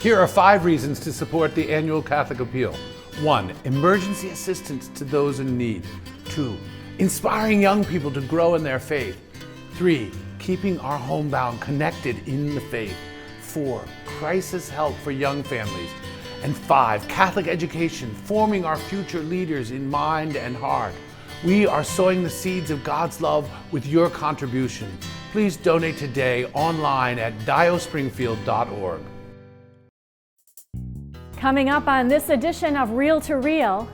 Here are 5 reasons to support the annual Catholic Appeal. 1. Emergency assistance to those in need. 2. Inspiring young people to grow in their faith. 3. Keeping our homebound connected in the faith. 4. Crisis help for young families. And 5. Catholic education, forming our future leaders in mind and heart. We are sowing the seeds of God's love with your contribution. Please donate today online at diospringfield.org. Coming up on this edition of Reel to Reel,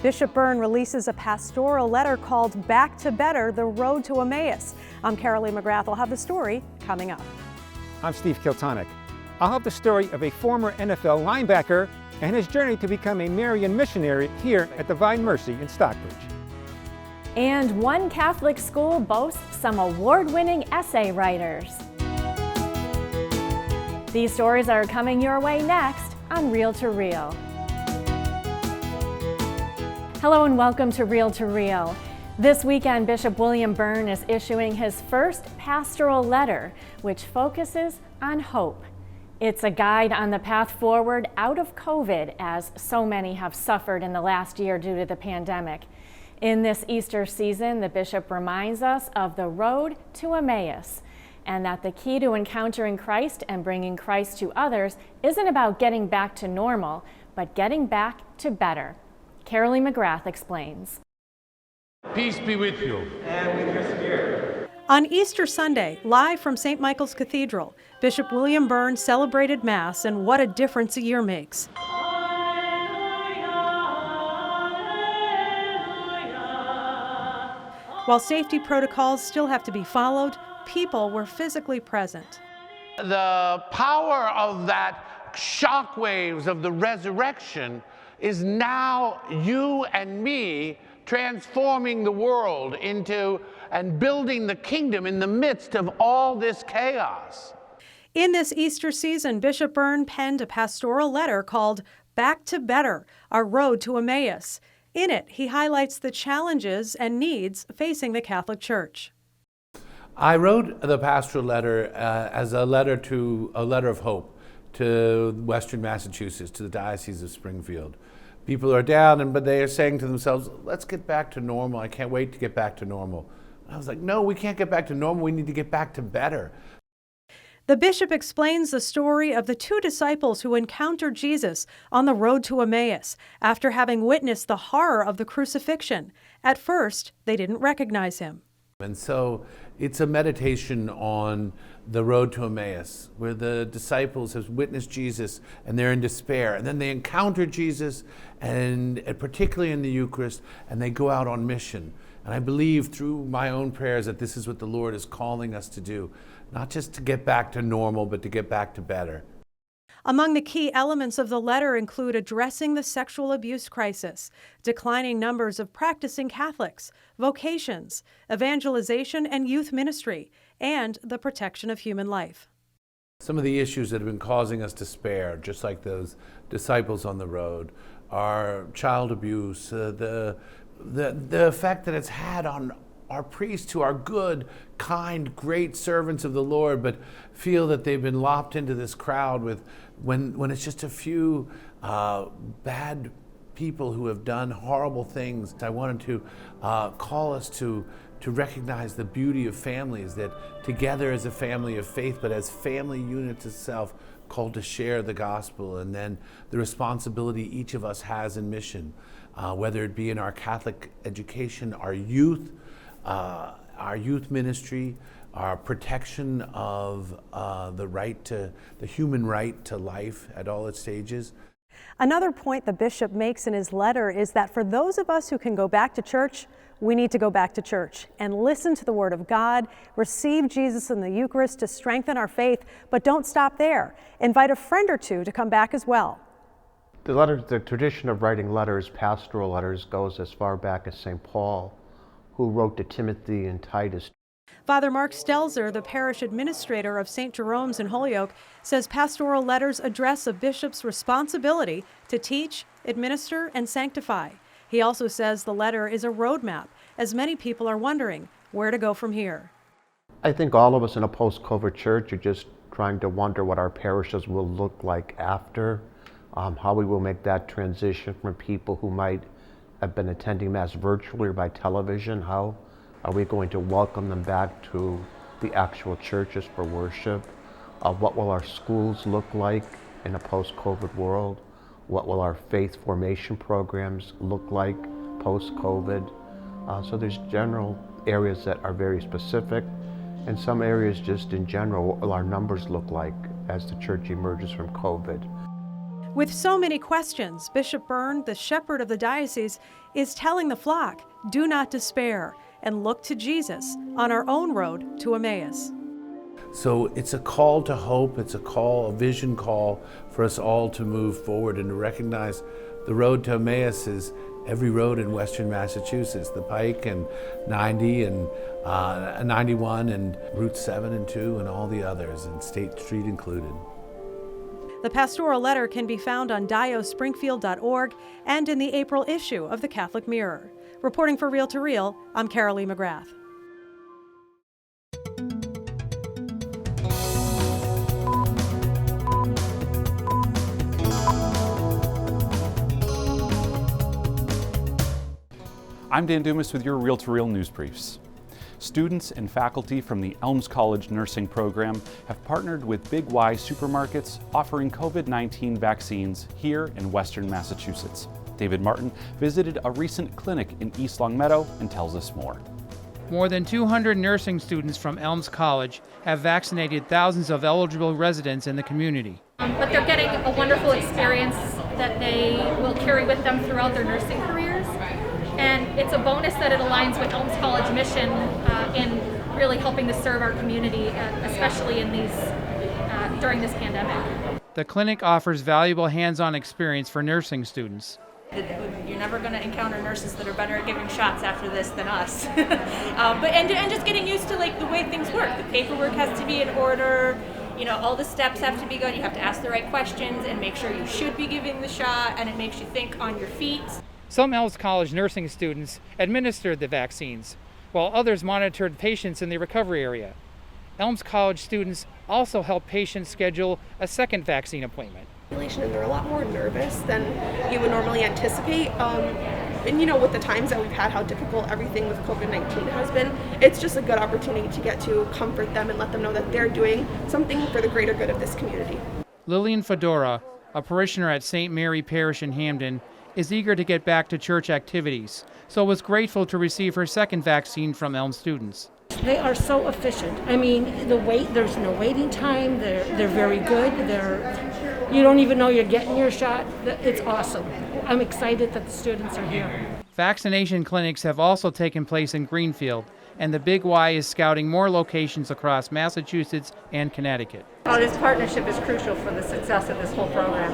Bishop Byrne releases a pastoral letter called Back to Better, The Road to Emmaus. I'm Carolee McGrath. I'll have the story coming up. I'm Steve Kiltonic. I'll have the story of a former NFL linebacker and his journey to become a Marian missionary here at Divine Mercy in Stockbridge. And one Catholic school boasts some award-winning essay writers. These stories are coming your way next on Reel to Reel. Hello and welcome to Reel to Reel. This weekend, Bishop William Byrne is issuing his first pastoral letter, which focuses on hope. It's a guide on the path forward out of COVID, as so many have suffered in the last year due to the pandemic. In this Easter season, the bishop reminds us of the road to Emmaus, and that the key to encountering Christ and bringing Christ to others isn't about getting back to normal, but getting back to better. Carolee McGrath explains. Peace be with you. And with your spirit. On Easter Sunday, live from St. Michael's Cathedral, Bishop William Byrne celebrated Mass, and what a difference a year makes. While safety protocols still have to be followed, people were physically present. The power of that shockwaves of the resurrection is now you and me transforming the world into and building the kingdom in the midst of all this chaos. In this Easter season, Bishop Byrne penned a pastoral letter called Back to Better, Our Road to Emmaus. In it, he highlights the challenges and needs facing the Catholic Church. I wrote the pastoral letter as a letter of hope to Western Massachusetts, to the Diocese of Springfield. People are down, but they are saying to themselves, let's get back to normal. I can't wait to get back to normal. I was like, no, we can't get back to normal. We need to get back to better. The bishop explains the story of the 2 disciples who encountered Jesus on the road to Emmaus after having witnessed the horror of the crucifixion. At first, they didn't recognize him. And so it's a meditation on the road to Emmaus, where the disciples have witnessed Jesus and they're in despair. And then they encounter Jesus, and particularly in the Eucharist, and they go out on mission. And I believe through my own prayers that this is what the Lord is calling us to do, not just to get back to normal, but to get back to better. Among the key elements of the letter include addressing the sexual abuse crisis, declining numbers of practicing Catholics, vocations, evangelization and youth ministry, and the protection of human life. Some of the issues that have been causing us despair, just like those disciples on the road, are child abuse, the effect that it's had on our priests who are good, kind, great servants of the Lord, but feel that they've been lopped into this crowd with when it's just a few bad people who have done horrible things. I wanted to call us to recognize the beauty of families, that together as a family of faith, but as family units itself, called to share the gospel, and then the responsibility each of us has in mission, whether it be in our Catholic education, our youth ministry, our protection of the human right to life at all its stages. Another point the bishop makes in his letter is that for those of us who can go back to church, we need to go back to church and listen to the Word of God, receive Jesus in the Eucharist to strengthen our faith, but don't stop there. Invite a friend or 2 to come back as well. The tradition of writing letters, pastoral letters, goes as far back as St. Paul, who wrote to Timothy and Titus. Father Mark Stelzer, the parish administrator of St. Jerome's in Holyoke, says pastoral letters address a bishop's responsibility to teach, administer, and sanctify. He also says the letter is a roadmap, as many people are wondering where to go from here. I think all of us in a post-COVID church are just trying to wonder what our parishes will look like after, how we will make that transition from people who might have been attending Mass virtually or by television. How are we going to welcome them back to the actual churches for worship? What will our schools look like in a post-COVID world? What will our faith formation programs look like post-COVID? So there's general areas that are very specific, and some areas just in general, what will our numbers look like as the church emerges from COVID? With so many questions, Bishop Byrne, the shepherd of the diocese, is telling the flock, do not despair and look to Jesus on our own road to Emmaus. So it's a call to hope, it's a vision call for us all to move forward and to recognize the road to Emmaus is every road in Western Massachusetts, the Pike and 90 and 91 and Route 7 and 2 and all the others, and State Street included. The pastoral letter can be found on diospringfield.org and in the April issue of the Catholic Mirror. Reporting for Reel to Reel, I'm Carolee McGrath. I'm Dan Dumas with your Reel to Reel news briefs. Students and faculty from the Elms College nursing program have partnered with Big Y supermarkets offering COVID-19 vaccines here in Western Massachusetts. David Martin visited a recent clinic in East Longmeadow and tells us more. More than 200 nursing students from Elms College have vaccinated thousands of eligible residents in the community. But they're getting a wonderful experience that they will carry with them throughout their nursing careers. And it's a bonus that it aligns with Elms College mission in really helping to serve our community, especially in during this pandemic. The clinic offers valuable hands-on experience for nursing students. You're never going to encounter nurses that are better at giving shots after this than us. And just getting used to the way things work. The paperwork has to be in order. All the steps have to be good. You have to ask the right questions and make sure you should be giving the shot, and it makes you think on your feet. Some Elms College nursing students administered the vaccines, while others monitored patients in the recovery area. Elms College students also help patients schedule a second vaccine appointment. And they're a lot more nervous than you would normally anticipate. And with the times that we've had, how difficult everything with COVID-19 has been, it's just a good opportunity to get to comfort them and let them know that they're doing something for the greater good of this community. Lillian Fedora, a parishioner at St. Mary Parish in Hamden, is eager to get back to church activities, so was grateful to receive her second vaccine from Elm students. They are so efficient. I mean, there's no waiting time. They're very good. You don't even know you're getting your shot. It's awesome. I'm excited that the students are here. Vaccination clinics have also taken place in Greenfield, and the Big Y is scouting more locations across Massachusetts and Connecticut. This partnership is crucial for the success of this whole program.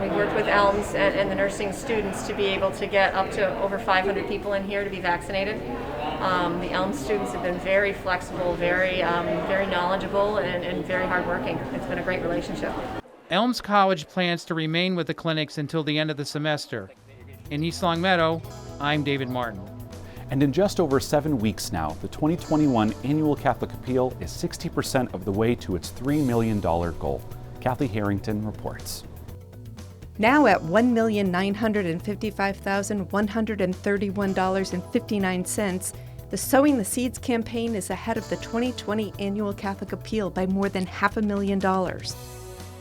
We worked with Elms and the nursing students to be able to get up to over 500 people in here to be vaccinated. The Elms students have been very flexible, very knowledgeable, and very hardworking. It's been a great relationship. Elms College plans to remain with the clinics until the end of the semester. In East Longmeadow, I'm David Martin. And in just over 7 weeks now, the 2021 Annual Catholic Appeal is 60% of the way to its $3 million goal. Kathy Harrington reports. Now at $1,955,131.59, the Sowing the Seeds campaign is ahead of the 2020 Annual Catholic Appeal by more than $500,000.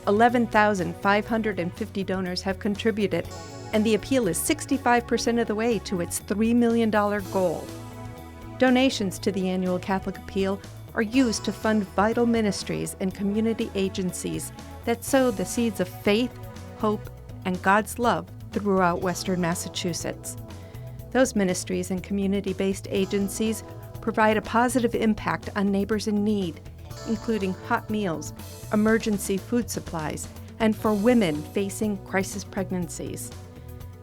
11,550 donors have contributed, and the appeal is 65% of the way to its $3 million goal. Donations to the Annual Catholic Appeal are used to fund vital ministries and community agencies that sow the seeds of faith, hope, and God's love throughout Western Massachusetts. Those ministries and community-based agencies provide a positive impact on neighbors in need, including hot meals, emergency food supplies, and for women facing crisis pregnancies.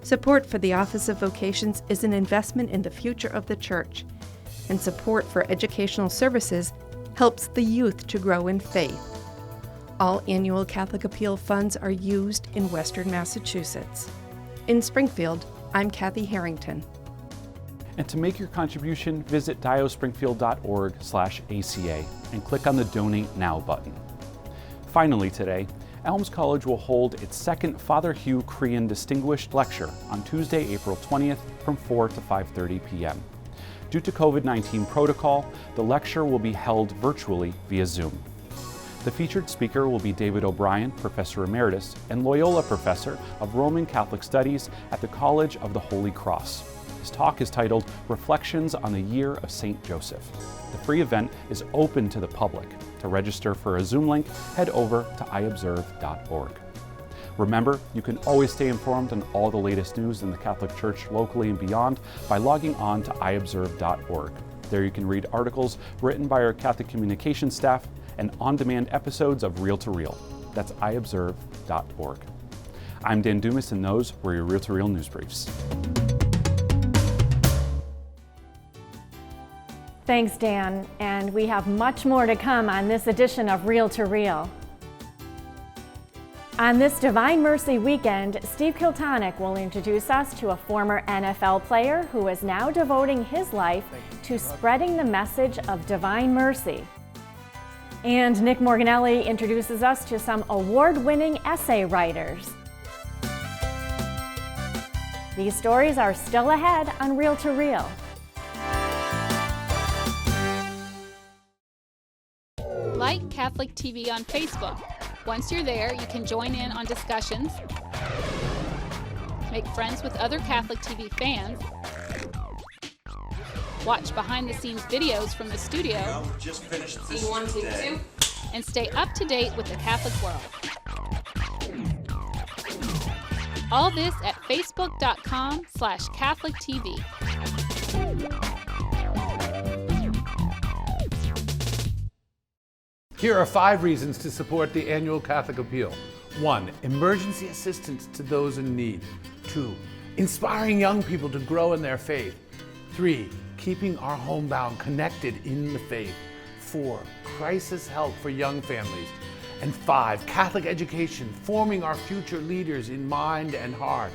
Support for the Office of Vocations is an investment in the future of the Church, and support for educational services helps the youth to grow in faith. All Annual Catholic Appeal funds are used in Western Massachusetts. In Springfield, I'm Kathy Harrington. And to make your contribution, visit diospringfield.org/ACA and click on the Donate Now button. Finally today, Elms College will hold its second Father Hugh Crean Distinguished Lecture on Tuesday, April 20th from 4 to 5:30 p.m. Due to COVID-19 protocol, the lecture will be held virtually via Zoom. The featured speaker will be David O'Brien, Professor Emeritus and Loyola Professor of Roman Catholic Studies at the College of the Holy Cross. His talk is titled Reflections on the Year of St. Joseph. The free event is open to the public. To register for a Zoom link, head over to iobserve.org. Remember, you can always stay informed on all the latest news in the Catholic Church locally and beyond by logging on to iobserve.org. There you can read articles written by our Catholic communications staff and on-demand episodes of Reel to Reel. That's iobserve.org. I'm Dan Dumas, and those were your Reel to Reel news briefs. Thanks, Dan, and we have much more to come on this edition of Reel to Reel. On this Divine Mercy weekend, Steve Kiltonick will introduce us to a former NFL player who is now devoting his life to spreading the message of Divine Mercy. And Nick Morganelli introduces us to some award-winning essay writers. These stories are still ahead on Reel to Reel. Like Catholic TV on Facebook. Once you're there, you can join in on discussions, make friends with other Catholic TV fans, watch behind-the-scenes videos from the studio, just finished this see 1, 2, 2, and stay up to date with the Catholic world. All this at facebook.com/CatholicTV. Here are 5 reasons to support the annual Catholic Appeal. 1. Emergency assistance to those in need. 2. Inspiring young people to grow in their faith. 3. Keeping our homebound connected in the faith. 4. Crisis help for young families. And 5. Catholic education, forming our future leaders in mind and heart.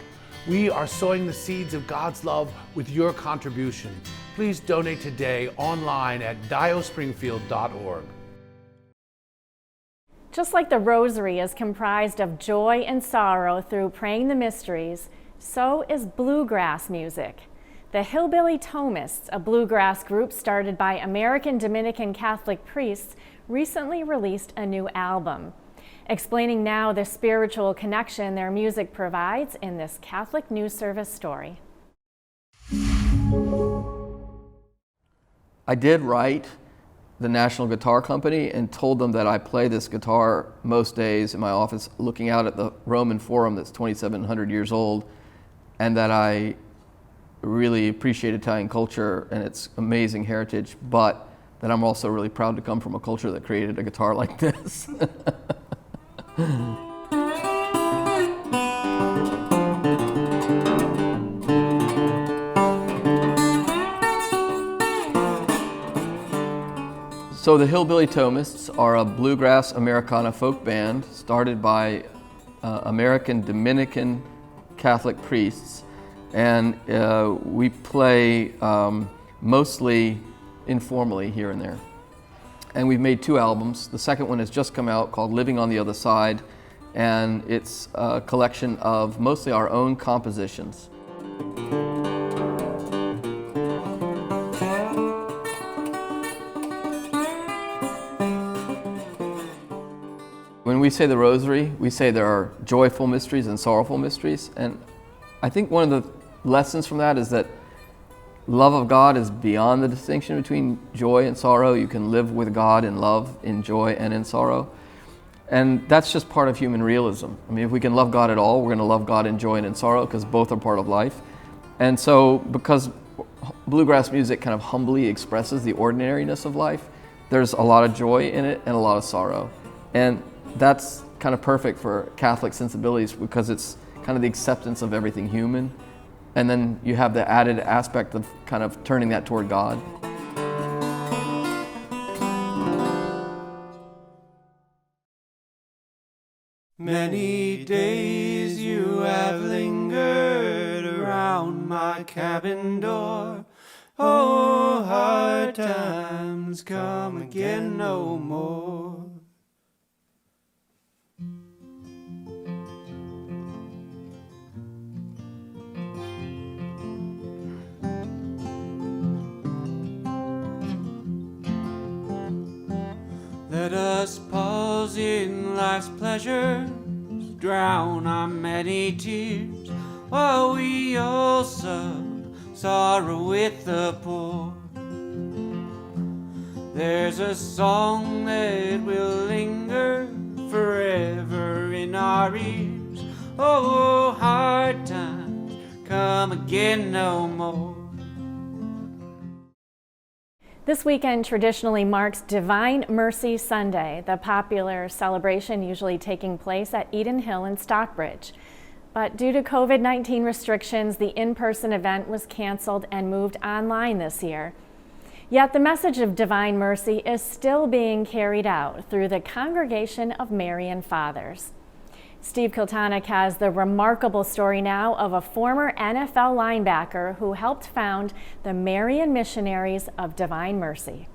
We are sowing the seeds of God's love with your contribution. Please donate today online at diospringfield.org. Just like the Rosary is comprised of joy and sorrow through praying the mysteries, so is bluegrass music. The Hillbilly Tomists, a bluegrass group started by American Dominican Catholic priests, recently released a new album. Explaining now the spiritual connection their music provides in this Catholic News Service story. I did write the National Guitar Company and told them that I play this guitar most days in my office looking out at the Roman Forum that's 2,700 years old, and that I really appreciate Italian culture and its amazing heritage, but that I'm also really proud to come from a culture that created a guitar like this. So the Hillbilly Tomists are a bluegrass Americana folk band started by American Dominican Catholic priests, and we play mostly informally here and there. And we've made 2 albums. The second one has just come out called Living on the Other Side, and it's a collection of mostly our own compositions. When we say the Rosary, we say there are joyful mysteries and sorrowful mysteries, and I think one of the lessons from that is that love of God is beyond the distinction between joy and sorrow. You can live with God in love, in joy, and in sorrow. And that's just part of human realism. I mean, if we can love God at all, we're going to love God in joy and in sorrow, because both are part of life. And so, because bluegrass music kind of humbly expresses the ordinariness of life, there's a lot of joy in it and a lot of sorrow. And that's kind of perfect for Catholic sensibilities, because it's kind of the acceptance of everything human. And then you have the added aspect of kind of turning that toward God. Many days you have lingered around my cabin door. Oh, hard times come again no more. Let us pause in life's pleasures, drown our many tears, while we also sorrow with the poor. There's a song that will linger forever in our ears. Oh, hard times come again no more. This weekend traditionally marks Divine Mercy Sunday, the popular celebration usually taking place at Eden Hill in Stockbridge. But due to COVID-19 restrictions, the in-person event was canceled and moved online this year. Yet the message of Divine Mercy is still being carried out through the Congregation of Marian Fathers. Steve Kiltonick has the remarkable story now of a former NFL linebacker who helped found the Marian Missionaries of Divine Mercy.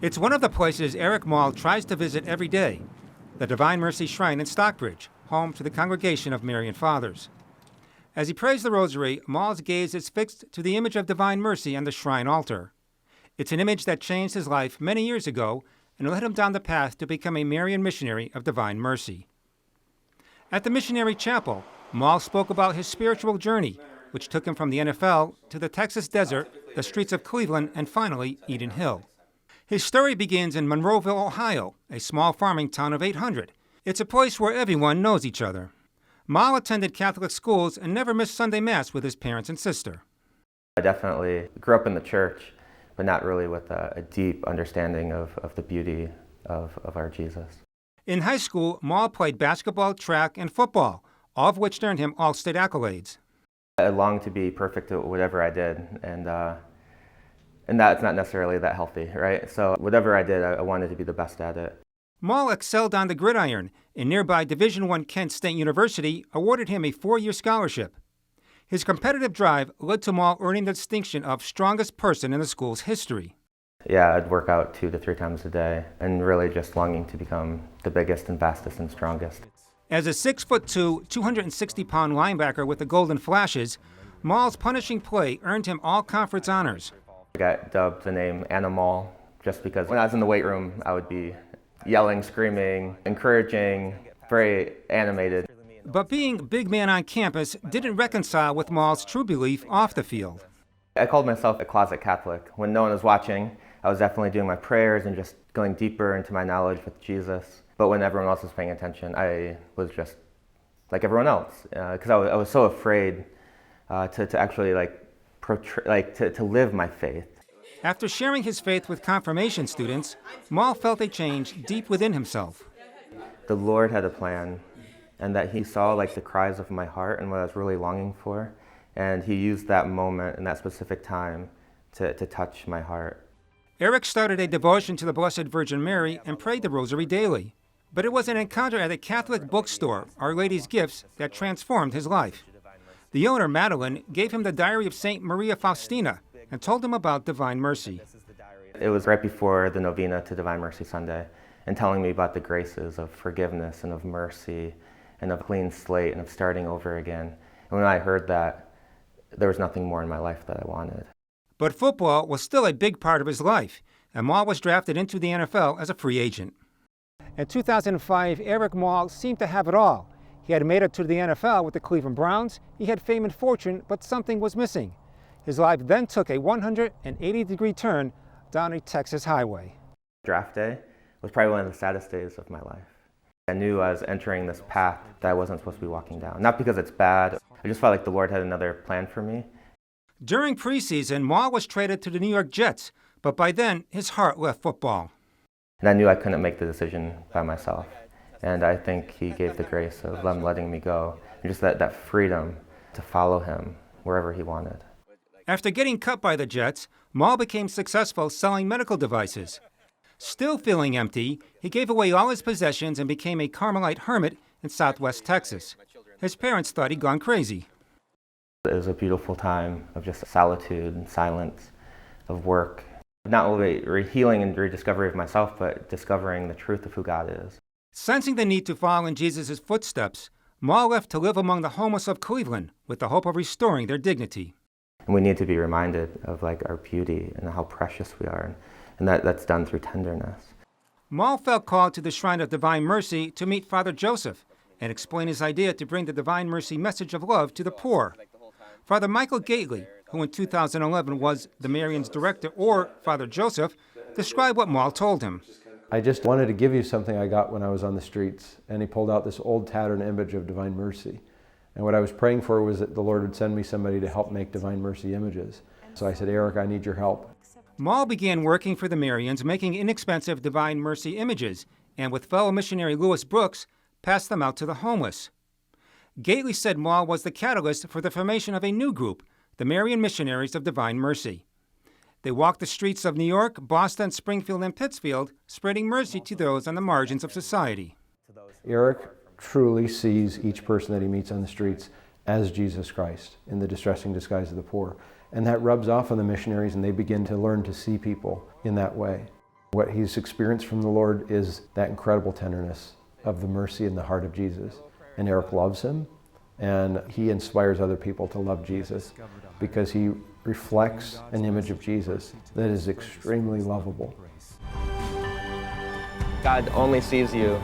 It's one of the places Eric Maul tries to visit every day, the Divine Mercy Shrine in Stockbridge, home to the Congregation of Marian Fathers. As he prays the rosary, Maul's gaze is fixed to the image of Divine Mercy on the shrine altar. It's an image that changed his life many years ago and led him down the path to become a Marian missionary of Divine Mercy. At the missionary chapel, Maul spoke about his spiritual journey, which took him from the NFL to the Texas desert, the streets of Cleveland, and finally Eden Hill. His story begins in Monroeville, Ohio, a small farming town of 800. It's a place where everyone knows each other. Maul attended Catholic schools and never missed Sunday Mass with his parents and sister. I definitely grew up in the church, but not really with a deep understanding of the beauty of our Jesus. In high school, Maul played basketball, track, and football, all of which earned him all-state accolades. I longed to be perfect at whatever I did, and that's not necessarily that healthy, right? So whatever I did, I wanted to be the best at it. Maul excelled on the gridiron, and nearby Division I Kent State University awarded him a 4-year scholarship. His competitive drive led to Maul earning the distinction of strongest person in the school's history. Yeah, I'd work out 2 to 3 times a day and really just longing to become the biggest and fastest and strongest. As a 6'2", 260-pound linebacker with the Golden Flashes, Maul's punishing play earned him all-conference honors. I got dubbed the name Animal just because when I was in the weight room, I would be yelling, screaming, encouraging, very animated. But being big man on campus didn't reconcile with Maul's true belief off the field. I called myself a closet Catholic. When no one was watching, I was definitely doing my prayers and just going deeper into my knowledge with Jesus. But when everyone else was paying attention, I was just like everyone else, because I was so afraid to actually to live my faith. After sharing his faith with confirmation students, Maul felt a change deep within himself. The Lord had a plan, and that he saw the cries of my heart and what I was really longing for, and he used that moment and that specific time to touch my heart. Eric started a devotion to the Blessed Virgin Mary and prayed the rosary daily. But it was an encounter at a Catholic bookstore, Our Lady's Gifts, that transformed his life. The owner, Madeline, gave him the diary of St. Maria Faustina and told him about Divine Mercy. It was right before the novena to Divine Mercy Sunday, and telling me about the graces of forgiveness and of mercy and of clean slate and of starting over again. And when I heard that, there was nothing more in my life that I wanted. But football was still a big part of his life, and Maul was drafted into the NFL as a free agent. In 2005, Eric Maul seemed to have it all. He had made it to the NFL with the Cleveland Browns, he had fame and fortune, but something was missing. His life then took a 180-degree turn down a Texas highway. Draft day was probably one of the saddest days of my life. I knew I was entering this path that I wasn't supposed to be walking down. Not because it's bad, I just felt like the Lord had another plan for me. During preseason, Maul was traded to the New York Jets, but by then his heart left football. And I knew I couldn't make the decision by myself. And I think he gave the grace of them letting me go, and just that freedom to follow him wherever he wanted. After getting cut by the Jets, Maul became successful selling medical devices. Still feeling empty, he gave away all his possessions and became a Carmelite hermit in southwest Texas. His parents thought he'd gone crazy. It was a beautiful time of just solitude and silence, of work. Not only healing and rediscovery of myself, but discovering the truth of who God is. Sensing the need to follow in Jesus' footsteps, Maul left to live among the homeless of Cleveland with the hope of restoring their dignity. And we need to be reminded of our beauty and how precious we are, and that's done through tenderness. Maul felt called to the Shrine of Divine Mercy to meet Father Joseph and explain his idea to bring the Divine Mercy message of love to the poor. Father Michael Gately, who in 2011 was the Marian's director, or Father Joseph, described what Maul told him. I just wanted to give you something I got when I was on the streets. And he pulled out this old tattered image of Divine Mercy. And what I was praying for was that the Lord would send me somebody to help make Divine Mercy images. So I said, Eric, I need your help. Maul began working for the Marians, making inexpensive Divine Mercy images, and with fellow missionary Lewis Brooks, passed them out to the homeless. Gately said Maul was the catalyst for the formation of a new group, the Marian Missionaries of Divine Mercy. They walked the streets of New York, Boston, Springfield, and Pittsfield, spreading mercy to those on the margins of society. Eric truly sees each person that he meets on the streets as Jesus Christ in the distressing disguise of the poor. And that rubs off on the missionaries, and they begin to learn to see people in that way. What he's experienced from the Lord is that incredible tenderness of the mercy in the heart of Jesus. And Eric loves him, and he inspires other people to love Jesus because he reflects an image of Jesus that is extremely lovable. God only sees you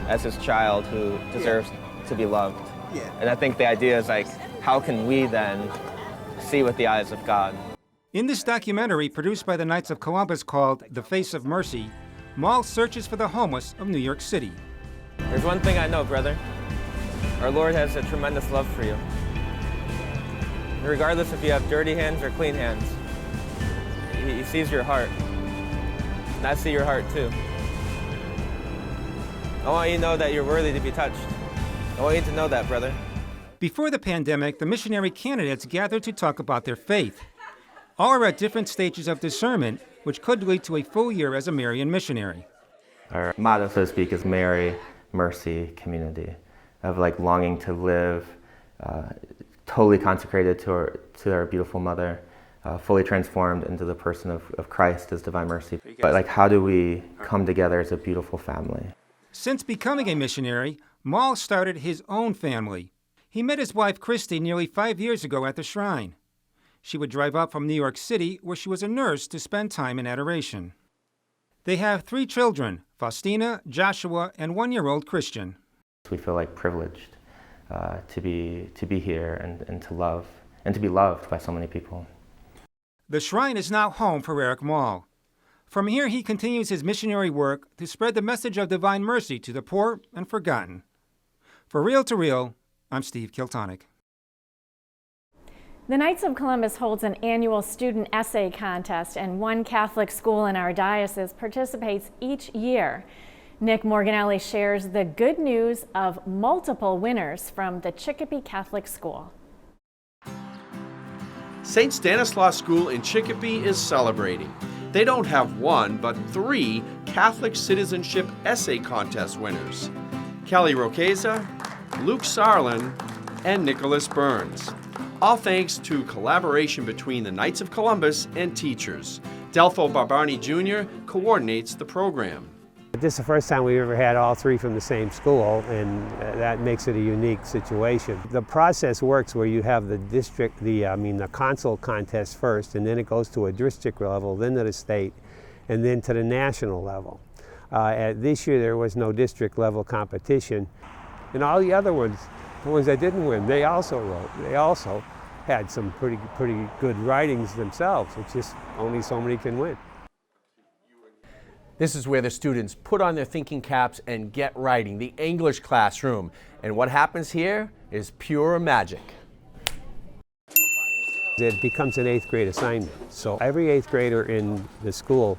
as his child who deserves to be loved. And I think the idea is like, how can we then see with the eyes of God? In this documentary produced by the Knights of Columbus called The Face of Mercy, Maul searches for the homeless of New York City. There's one thing I know, brother. Our Lord has a tremendous love for you. Regardless if you have dirty hands or clean hands, he sees your heart. And I see your heart too. I want you to know that you're worthy to be touched. I want you to know that, brother. Before the pandemic, the missionary candidates gathered to talk about their faith. All are at different stages of discernment, which could lead to a full year as a Marian missionary. Our motto, so to speak, is Mary, Mercy, Community, of like longing to live totally consecrated to our beautiful mother, fully transformed into the person of Christ as Divine Mercy. But like, how do we come together as a beautiful family? Since becoming a missionary, Maul started his own family. He met his wife, Christy, nearly 5 years ago at the shrine. She would drive up from New York City, where she was a nurse, to spend time in adoration. They have 3 children, Faustina, Joshua, and 1-year-old Christian. We feel like privileged to be here and to love, and to be loved by so many people. The shrine is now home for Eric Maul. From here, he continues his missionary work to spread the message of divine mercy to the poor and forgotten. For Real to Real, I'm Steve Kiltonick. The Knights of Columbus holds an annual student essay contest, and one Catholic school in our diocese participates each year. Nick Morganelli shares the good news of multiple winners from the Chicopee Catholic School. St. Stanislaus School in Chicopee is celebrating. They don't have one, but 3 Catholic Citizenship Essay Contest winners: Kelly Roqueza, Luke Sarland, and Nicholas Burns. All thanks to collaboration between the Knights of Columbus and teachers. Delfo Barbarni Jr. coordinates the program. This is the first time we've ever had all 3 from the same school, and that makes it a unique situation. The process works where you have the the consul contest first, and then it goes to a district level, then to the state, and then to the national level. This year there was no district level competition, and all the other ones, the ones that didn't win, they also wrote. They also had some pretty good writings themselves. It's just only so many can win. This is where the students put on their thinking caps and get writing, the English classroom. And what happens here is pure magic. It becomes an 8th grade assignment. So every 8th grader in the school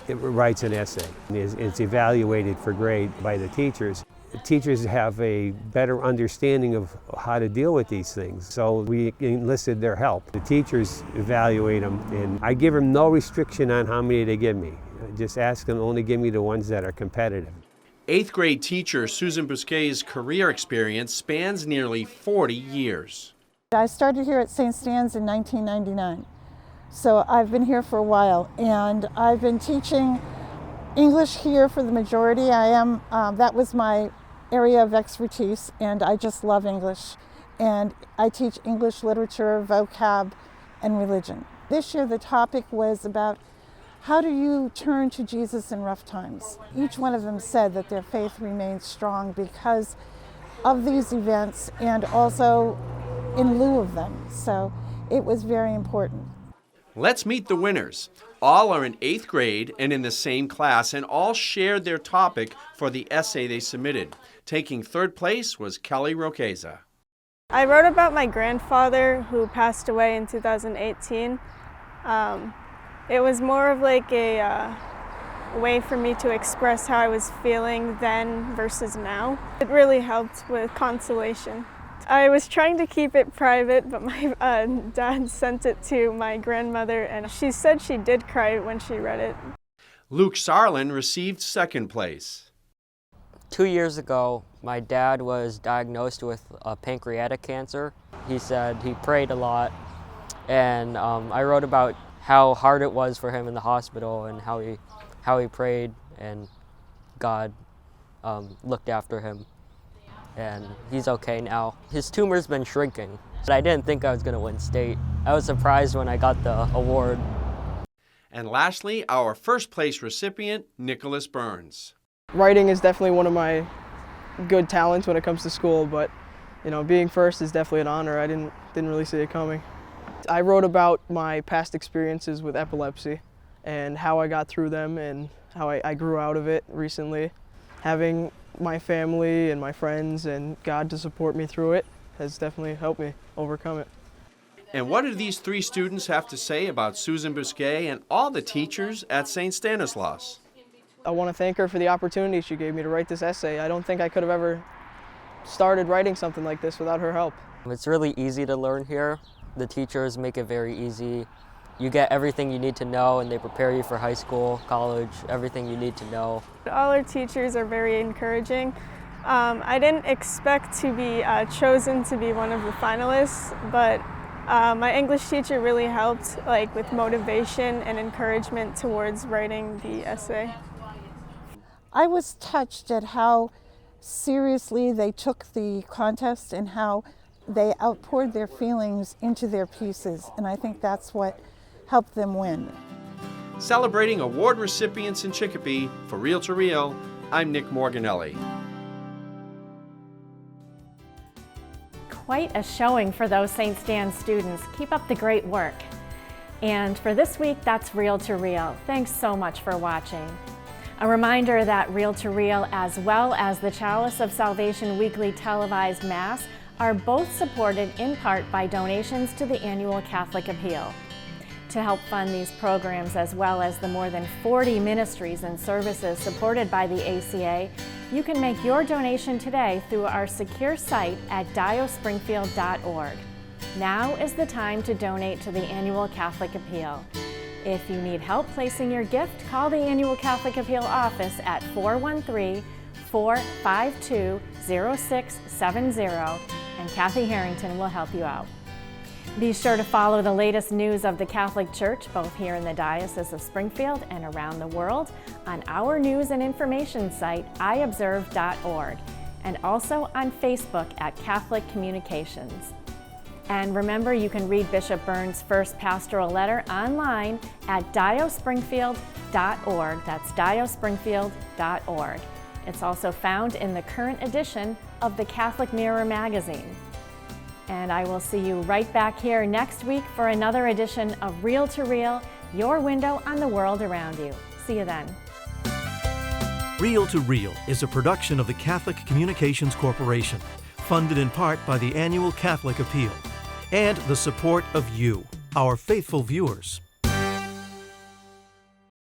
writes an essay. It's evaluated for grade by the teachers. The teachers have a better understanding of how to deal with these things. So we enlisted their help. The teachers evaluate them, and I give them no restriction on how many they give me. I just ask them to only give me the ones that are competitive. 8th grade teacher Susan Biscay's career experience spans nearly 40 years. I started here at St. Stan's in 1999. So I've been here for a while, and I've been teaching English here for the majority. That was my area of expertise, and I just love English. And I teach English literature, vocab, and religion. This year the topic was about how do you turn to Jesus in rough times? Each one of them said that their faith remained strong because of these events and also in lieu of them. So it was very important. Let's meet the winners. All are in 8th grade and in the same class, and all shared their topic for the essay they submitted. Taking 3rd place was Kelly Roqueza. I wrote about my grandfather who passed away in 2018. It was more of like a way for me to express how I was feeling then versus now. It really helped with consolation. I was trying to keep it private, but my dad sent it to my grandmother, and she said she did cry when she read it. Luke Sarland received 2nd place. 2 years ago, my dad was diagnosed with pancreatic cancer. He said he prayed a lot, and I wrote about how hard it was for him in the hospital and how he prayed, and God looked after him, and he's okay now. His tumor's been shrinking, but I didn't think I was going to win state. I was surprised when I got the award. And lastly, our 1st place recipient, Nicholas Burns. Writing is definitely one of my good talents when it comes to school, but being first is definitely an honor. I didn't really see it coming. I wrote about my past experiences with epilepsy and how I got through them and how I grew out of it recently. Having my family and my friends and God to support me through it has definitely helped me overcome it. And what do these 3 students have to say about Susan Biscay and all the teachers at St. Stanislaus? I want to thank her for the opportunity she gave me to write this essay. I don't think I could have ever started writing something like this without her help. It's really easy to learn here. The teachers make it very easy. You get everything you need to know, and they prepare you for high school, college, everything you need to know. All our teachers are very encouraging. I didn't expect to be chosen to be one of the finalists, but my English teacher really helped with motivation and encouragement towards writing the essay. I was touched at how seriously they took the contest and how they outpoured their feelings into their pieces, and I think that's what helped them win. Celebrating award recipients in Chicopee, for Real to Real, I'm Nick Morganelli. Quite a showing for those St. Stan students. Keep up the great work. And for this week, that's Real to Real. Thanks so much for watching. A reminder that Real to Real, as well as the Chalice of Salvation weekly televised Mass, are both supported in part by donations to the annual Catholic Appeal. To help fund these programs, as well as the more than 40 ministries and services supported by the ACA, you can make your donation today through our secure site at diospringfield.org. Now is the time to donate to the annual Catholic Appeal. If you need help placing your gift, call the Annual Catholic Appeal office at 413-452-0670, and Kathy Harrington will help you out. Be sure to follow the latest news of the Catholic Church, both here in the Diocese of Springfield and around the world, on our news and information site, iobserve.org, and also on Facebook at Catholic Communications. And remember, you can read Bishop Burns' first pastoral letter online at diospringfield.org. That's diospringfield.org. It's also found in the current edition of the Catholic Mirror magazine. And I will see you right back here next week for another edition of Real to Real, your window on the world around you. See you then. Real to Real is a production of the Catholic Communications Corporation, funded in part by the Annual Catholic Appeal, and the support of you, our faithful viewers.